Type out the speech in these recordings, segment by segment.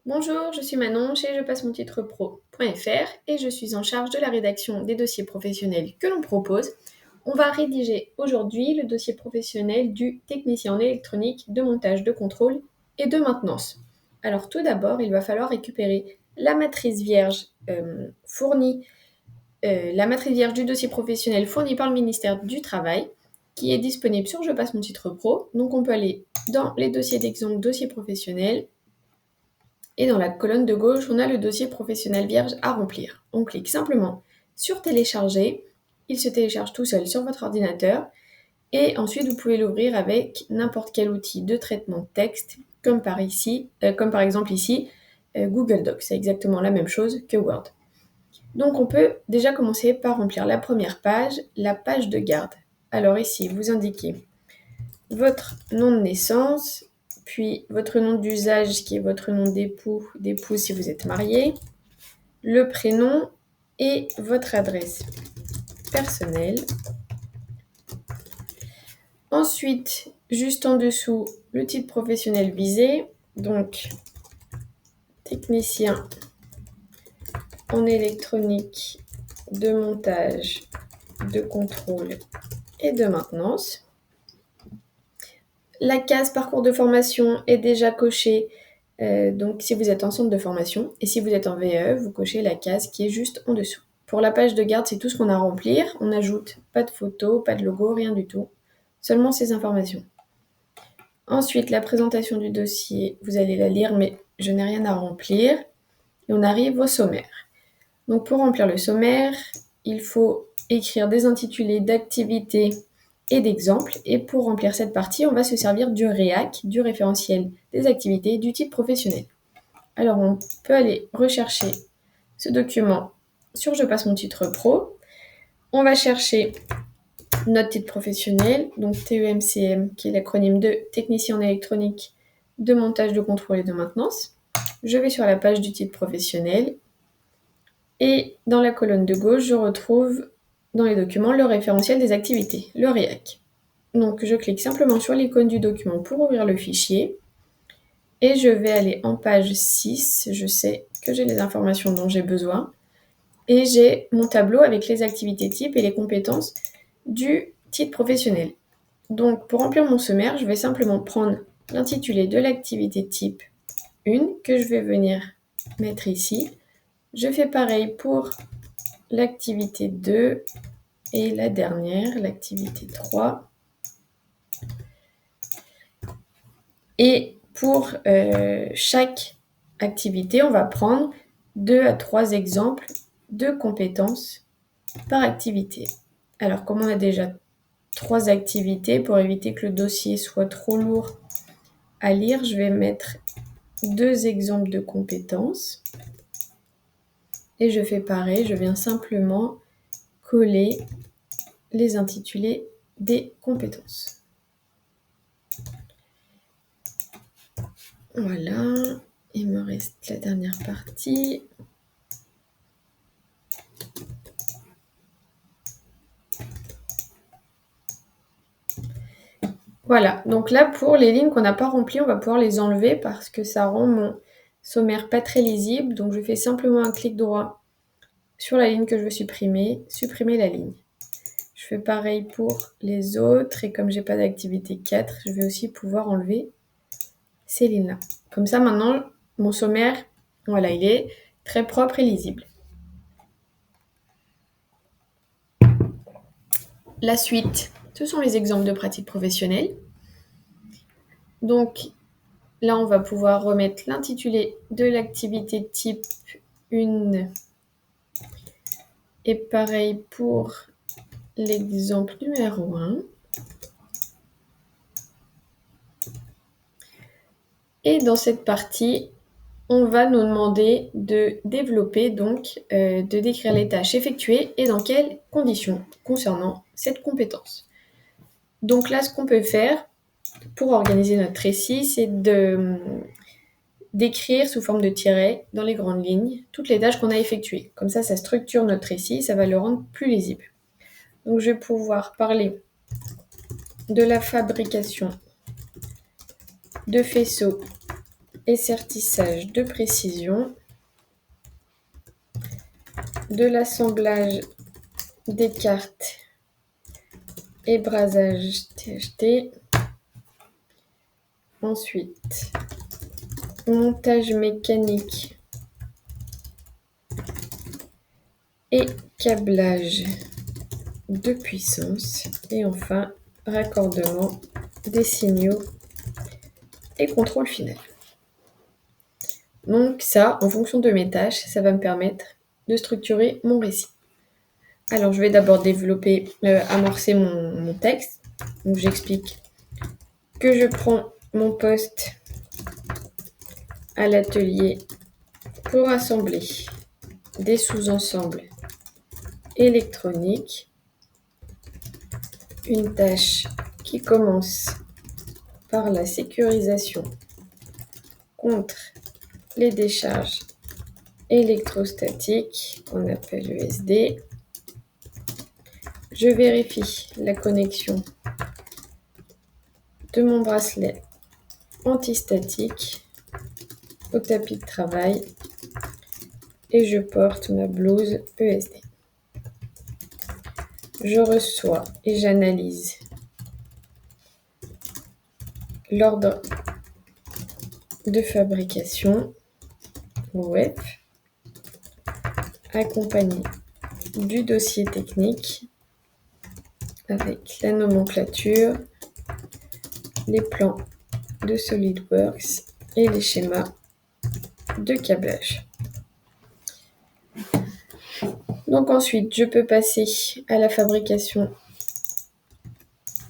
Bonjour, je suis Manon chez Je passe mon titre pro.fr et je suis en charge de la rédaction des dossiers professionnels que l'on propose. On va rédiger aujourd'hui le dossier professionnel du technicien en électronique de montage, de contrôle et de maintenance. Alors tout d'abord, il va falloir récupérer la matrice vierge la matrice vierge du dossier professionnel fournie par le ministère du Travail, qui est disponible sur Je passe mon titre pro. Donc on peut aller dans les dossiers d'exemple, dossier professionnel, et dans la colonne de gauche, on a le dossier professionnel vierge à remplir. On clique simplement sur télécharger. Il se télécharge tout seul sur votre ordinateur. Et ensuite, vous pouvez l'ouvrir avec n'importe quel outil de traitement de texte, comme par exemple ici, Google Docs. C'est exactement la même chose que Word. Donc, on peut déjà commencer par remplir la première page, la page de garde. Alors ici, vous indiquez votre nom de naissance, puis votre nom d'usage qui est votre nom d'époux si vous êtes marié, le prénom et votre adresse personnelle. Ensuite, juste en dessous, le titre professionnel visé, donc technicien en électronique de montage, de contrôle et de maintenance. La case parcours de formation est déjà cochée, donc si vous êtes en centre de formation, et si vous êtes en VE, vous cochez la case qui est juste en dessous. Pour la page de garde, c'est tout ce qu'on a à remplir. On n'ajoute pas de photo, pas de logo, rien du tout. Seulement ces informations. Ensuite, la présentation du dossier, vous allez la lire, mais je n'ai rien à remplir. Et on arrive au sommaire. Donc pour remplir le sommaire, il faut écrire des intitulés d'activités et d'exemples. Et pour remplir cette partie, on va se servir du REAC, du référentiel des activités du titre professionnel. Alors on peut aller rechercher ce document sur Je passe mon titre pro. On va chercher notre titre professionnel, donc TEMCM, qui est l'acronyme de technicien en électronique de montage, de contrôle et de maintenance. Je vais sur la page du titre professionnel et dans la colonne de gauche, je retrouve dans les documents le référentiel des activités, le REAC. Donc je clique simplement sur l'icône du document pour ouvrir le fichier et je vais aller en page 6. Je sais que j'ai les informations dont j'ai besoin et j'ai mon tableau avec les activités types et les compétences du titre professionnel. Donc pour remplir mon sommaire, je vais simplement prendre l'intitulé de l'activité type 1 que je vais venir mettre ici. Je fais pareil pour l'activité 2 et la dernière, l'activité 3. Et pour chaque activité, on va prendre 2 à 3 exemples de compétences par activité. Alors, comme on a déjà 3 activités, pour éviter que le dossier soit trop lourd à lire, je vais mettre 2 exemples de compétences. Et je fais pareil, je viens simplement coller les intitulés des compétences. Voilà, il me reste la dernière partie. Voilà, donc là pour les lignes qu'on n'a pas remplies, on va pouvoir les enlever parce que ça rend mon sommaire pas très lisible. Donc je fais simplement un clic droit sur la ligne que je veux supprimer la ligne. Je fais pareil pour les autres et comme j'ai pas d'activité 4, je vais aussi pouvoir enlever ces lignes-là. Comme ça maintenant, mon sommaire, voilà, il est très propre et lisible. La suite, ce sont les exemples de pratiques professionnelles. Donc là, on va pouvoir remettre l'intitulé de l'activité type 1 et pareil pour l'exemple numéro 1. Et dans cette partie, on va nous demander de développer, de décrire les tâches effectuées et dans quelles conditions concernant cette compétence. Donc là, ce qu'on peut faire pour organiser notre récit, c'est d'écrire sous forme de tiret dans les grandes lignes toutes les tâches qu'on a effectuées. Comme ça structure notre récit, ça va le rendre plus lisible. Donc je vais pouvoir parler de la fabrication de faisceaux et sertissage de précision, de l'assemblage des cartes et brasage THT. Ensuite, montage mécanique et câblage de puissance. Et enfin, raccordement des signaux et contrôle final. Donc ça, en fonction de mes tâches, ça va me permettre de structurer mon récit. Alors, je vais d'abord amorcer mon texte. Donc, j'explique que je prends mon poste à l'atelier pour assembler des sous-ensembles électroniques. Une tâche qui commence par la sécurisation contre les décharges électrostatiques qu'on appelle ESD. Je vérifie la connexion de mon bracelet antistatique au tapis de travail et je porte ma blouse ESD. Je reçois et j'analyse l'ordre de fabrication web accompagné du dossier technique avec la nomenclature, les plans de SolidWorks et les schémas de câblage. Donc ensuite, je peux passer à la fabrication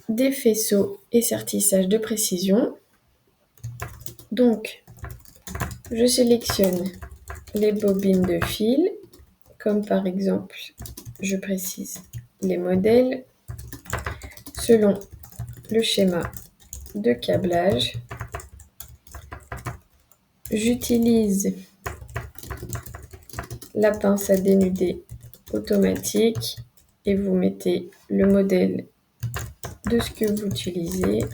des faisceaux et sertissage de précision. Donc, je sélectionne les bobines de fil, comme par exemple, je précise les modèles, selon le schéma de câblage. J'utilise la pince à dénuder automatique et vous mettez le modèle de ce que vous utilisez,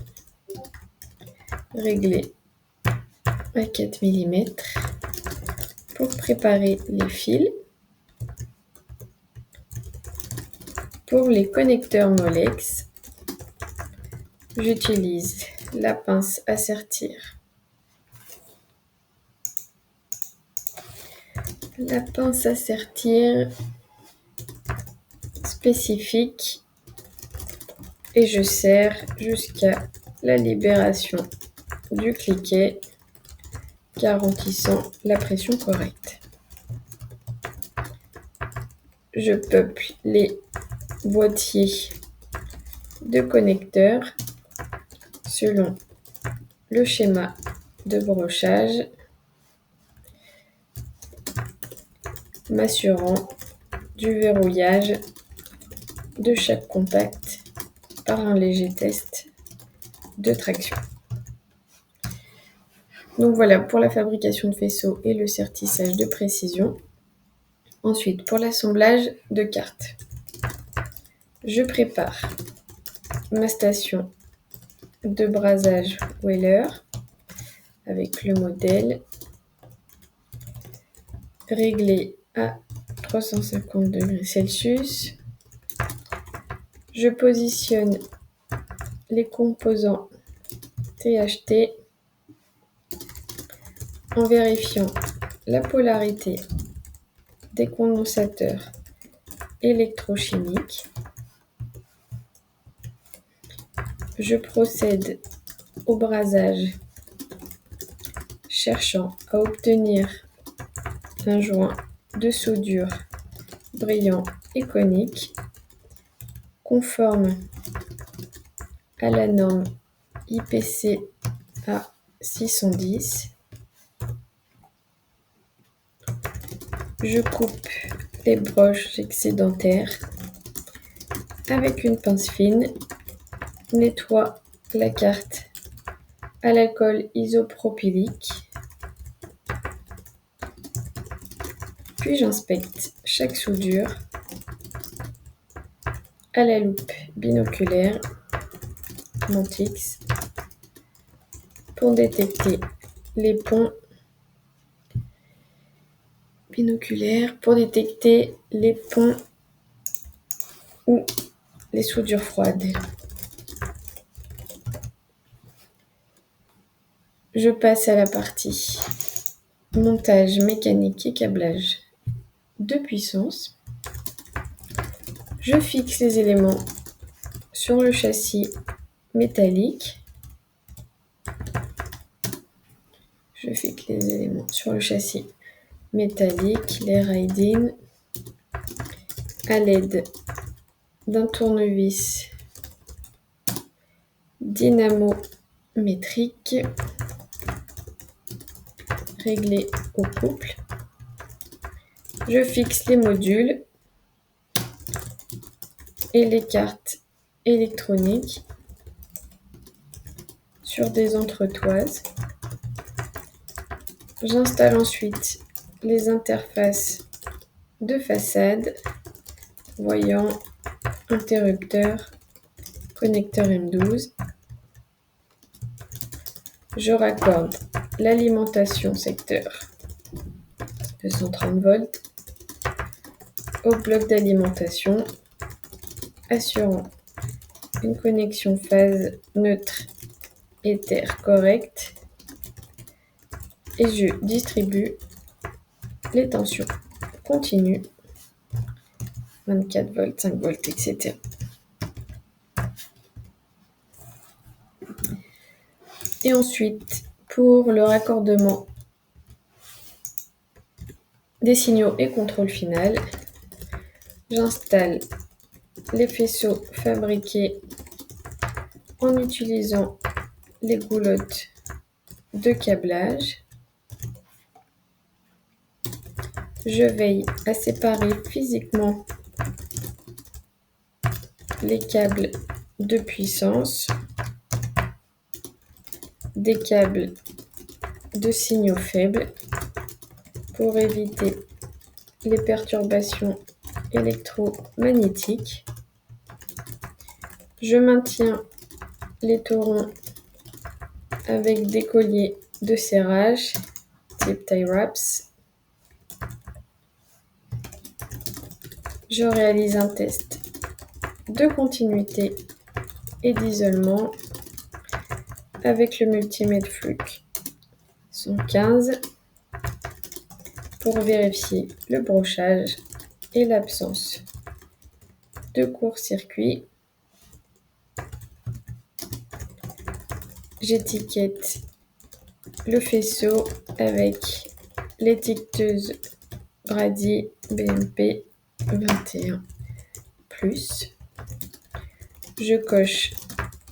réglé à 4 mm pour préparer les fils. Pour les connecteurs Molex, j'utilise la pince à sertir. La pince à sertir spécifique et je serre jusqu'à la libération du cliquet, garantissant la pression correcte. Je peuple les boîtiers de connecteurs selon le schéma de brochage, m'assurant du verrouillage de chaque contact par un léger test de traction. Donc voilà pour la fabrication de faisceaux et le sertissage de précision. Ensuite, pour l'assemblage de cartes, je prépare ma station de brasage Weller avec le modèle réglé à 350 degrés Celsius. Je positionne les composants THT en vérifiant la polarité des condensateurs électrochimiques. Je procède au brasage, cherchant à obtenir un joint de soudure brillant et conique, conforme à la norme IPC A610. Je coupe les broches excédentaires avec une pince fine, nettoie la carte à l'alcool isopropylique, puis j'inspecte chaque soudure à la loupe binoculaire Montix pour détecter les ponts binoculaires pour détecter les ponts ou les soudures froides. Je passe à la partie montage mécanique et câblage de puissance. Je fixe les éléments sur le châssis métallique. Je fixe les éléments sur le châssis métallique, les ride-in, à l'aide d'un tournevis dynamométrique réglé au couple. Je fixe les modules et les cartes électroniques sur des entretoises. J'installe ensuite les interfaces de façade, voyant, interrupteur, connecteur M12. Je raccorde l'alimentation secteur 230 volts au bloc d'alimentation, assurant une connexion phase neutre éther correcte, et je distribue les tensions continues, 24 volts, 5 volts, etc. Et ensuite, pour le raccordement des signaux et contrôle final, j'installe les faisceaux fabriqués en utilisant les goulottes de câblage. Je veille à séparer physiquement les câbles de puissance des câbles de signaux faibles pour éviter les perturbations électromagnétiques. Je maintiens les taurons avec des colliers de serrage type tie wraps. Je réalise un test de continuité et d'isolement avec le multimètre Fluke 115 pour vérifier le brochage et l'absence de court-circuit. J'étiquette le faisceau avec l'étiqueteuse Brady BMP 21+. Je coche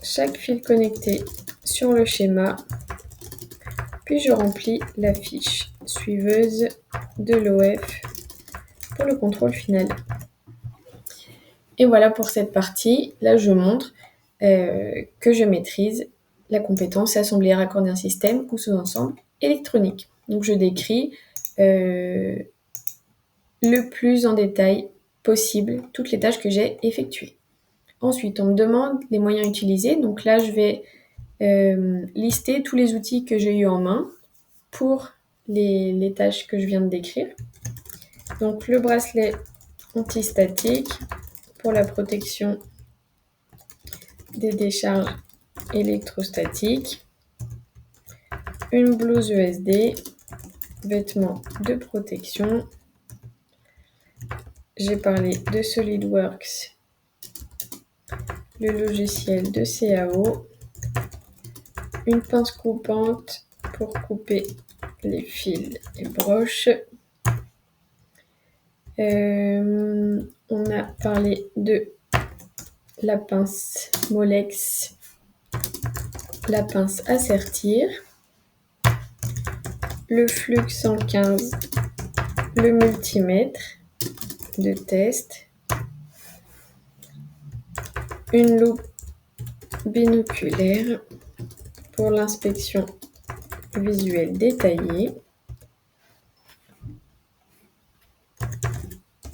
chaque fil connecté sur le schéma, puis je remplis la fiche suiveuse de l'OF pour le contrôle final. Et voilà pour cette partie. Là, je montre que je maîtrise la compétence assembler et raccorder un système ou sous-ensemble électronique. Donc, je décris le plus en détail possible toutes les tâches que j'ai effectuées. Ensuite, on me demande les moyens utilisés. Donc là, je vais lister tous les outils que j'ai eu en main pour les tâches que je viens de décrire. Donc, le bracelet antistatique pour la protection des décharges électrostatiques, une blouse ESD, vêtements de protection. J'ai parlé de SolidWorks, le logiciel de CAO, une pince coupante pour couper les fils et broches. On a parlé de la pince Molex, la pince à sertir, le Fluke 115, le multimètre de test, une loupe binoculaire pour l'inspection visuelle détaillée,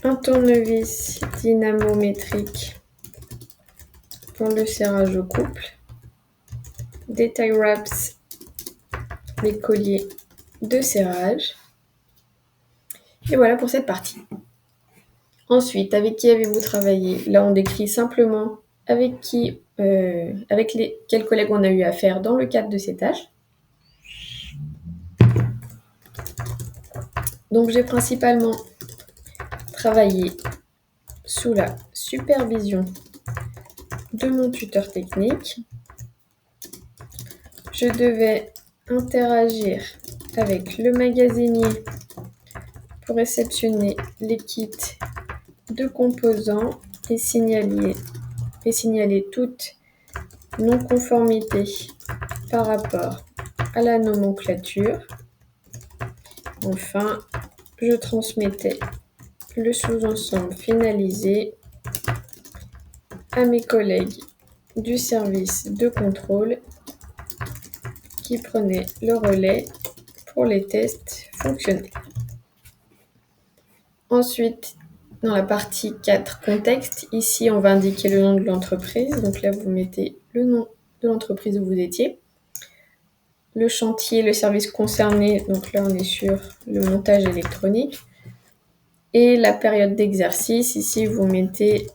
un tournevis dynamométrique pour le serrage au couple, des tie wraps les colliers de serrage. Et voilà pour cette partie. Ensuite, avec qui avez-vous travaillé? Là, on décrit simplement avec quels collègues on a eu affaire dans le cadre de ces tâches. Donc, j'ai principalement travaillé sous la supervision de mon tuteur technique. Je devais interagir avec le magasinier pour réceptionner les kits de composants et signaler toute non-conformité par rapport à la nomenclature. Enfin, je transmettais le sous-ensemble finalisé à mes collègues du service de contrôle qui prenaient le relais pour les tests fonctionnels. Ensuite, dans la partie 4, contexte, ici on va indiquer le nom de l'entreprise. Donc là, vous mettez le nom de l'entreprise où vous étiez. Le chantier, le service concerné, donc là on est sur le montage électronique. Et la période d'exercice, ici vous mettez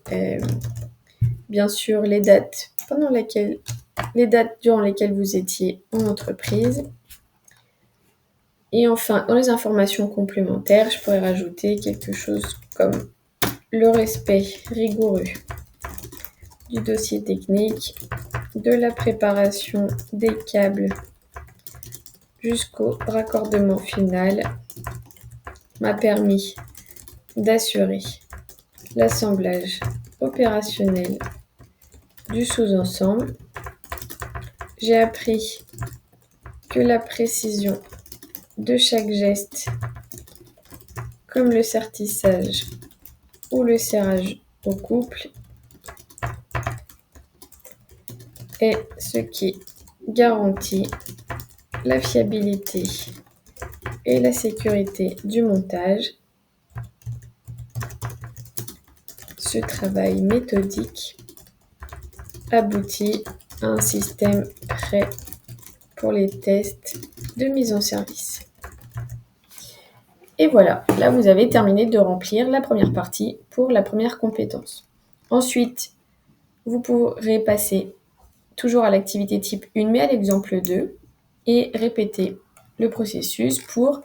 bien sûr les dates durant lesquelles vous étiez en entreprise. Et enfin, dans les informations complémentaires, je pourrais rajouter quelque chose comme le respect rigoureux du dossier technique, de la préparation des câbles jusqu'au raccordement final m'a permis d'assurer l'assemblage opérationnel du sous-ensemble. J'ai appris que la précision de chaque geste, comme le sertissage ou le serrage au couple, est ce qui garantit la fiabilité et la sécurité du montage. Ce travail méthodique aboutit à un système prêt pour les tests de mise en service. Et voilà, là vous avez terminé de remplir la première partie pour la première compétence. Ensuite, vous pourrez passer toujours à l'activité type 1, mais à l'exemple 2, et répéter le processus pour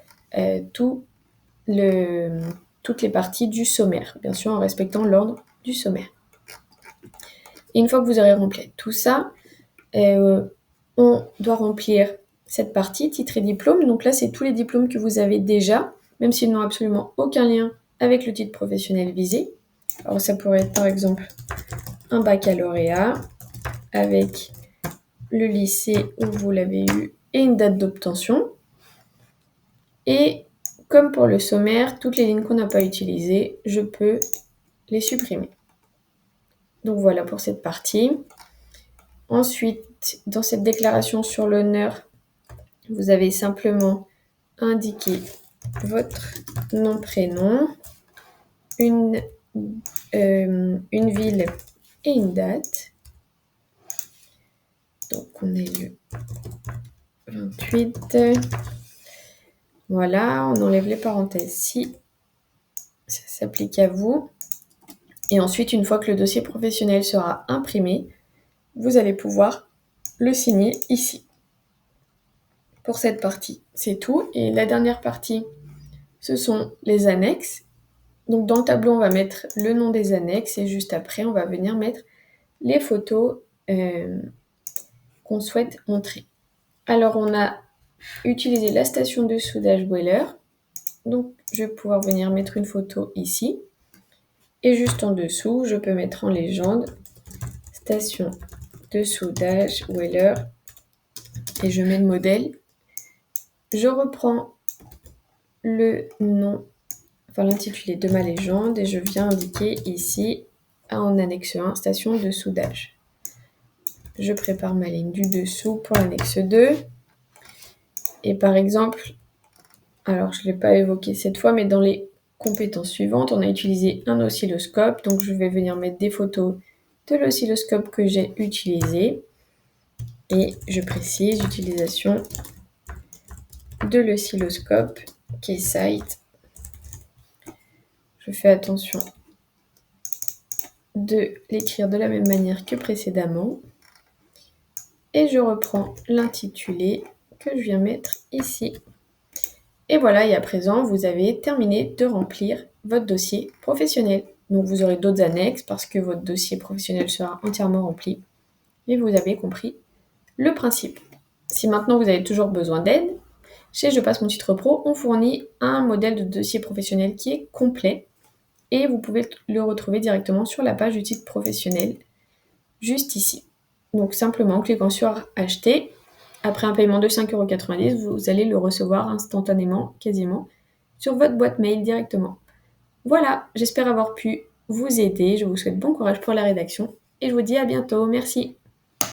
toutes les parties du sommaire, bien sûr en respectant l'ordre du sommaire. Et une fois que vous aurez rempli tout ça, on doit remplir cette partie, titre et diplôme. Donc là, c'est tous les diplômes que vous avez déjà, même s'ils n'ont absolument aucun lien avec le titre professionnel visé. Alors ça pourrait être par exemple un baccalauréat avec le lycée où vous l'avez eu et une date d'obtention. Et comme pour le sommaire, toutes les lignes qu'on n'a pas utilisées, je peux les supprimer. Donc voilà pour cette partie. Ensuite, dans cette déclaration sur l'honneur, vous avez simplement indiqué votre nom, prénom, une ville et une date. Donc on est le 28. Voilà, on enlève les parenthèses si ça s'applique à vous. Et ensuite, une fois que le dossier professionnel sera imprimé, vous allez pouvoir le signer ici. Pour cette partie, c'est tout. Et la dernière partie, ce sont les annexes. Donc dans le tableau, on va mettre le nom des annexes et juste après, on va venir mettre les photos qu'on souhaite montrer. Alors on a utilisé la station de soudage boiler. Donc je vais pouvoir venir mettre une photo ici. Et juste en dessous, je peux mettre en légende station de soudage boiler et je mets le modèle. Je reprends le nom, enfin l'intitulé de ma légende et je viens indiquer ici en annexe 1, station de soudage. Je prépare ma ligne du dessous pour l'annexe 2. Et par exemple, alors je ne l'ai pas évoqué cette fois, mais dans les compétences suivantes, on a utilisé un oscilloscope. Donc je vais venir mettre des photos de l'oscilloscope que j'ai utilisé. Et je précise, utilisation de l'oscilloscope Keysight. Je fais attention de l'écrire de la même manière que précédemment. Et je reprends l'intitulé que je viens mettre ici. Et voilà, et à présent, vous avez terminé de remplir votre dossier professionnel. Donc vous aurez d'autres annexes parce que votre dossier professionnel sera entièrement rempli. Et vous avez compris le principe. Si maintenant vous avez toujours besoin d'aide, chez Je passe mon titre pro, on fournit un modèle de dossier professionnel qui est complet et vous pouvez le retrouver directement sur la page du titre professionnel, juste ici. Donc simplement en cliquant sur Acheter, après un paiement de 5,90 €, vous allez le recevoir instantanément, quasiment, sur votre boîte mail directement. Voilà, j'espère avoir pu vous aider, je vous souhaite bon courage pour la rédaction et je vous dis à bientôt, merci.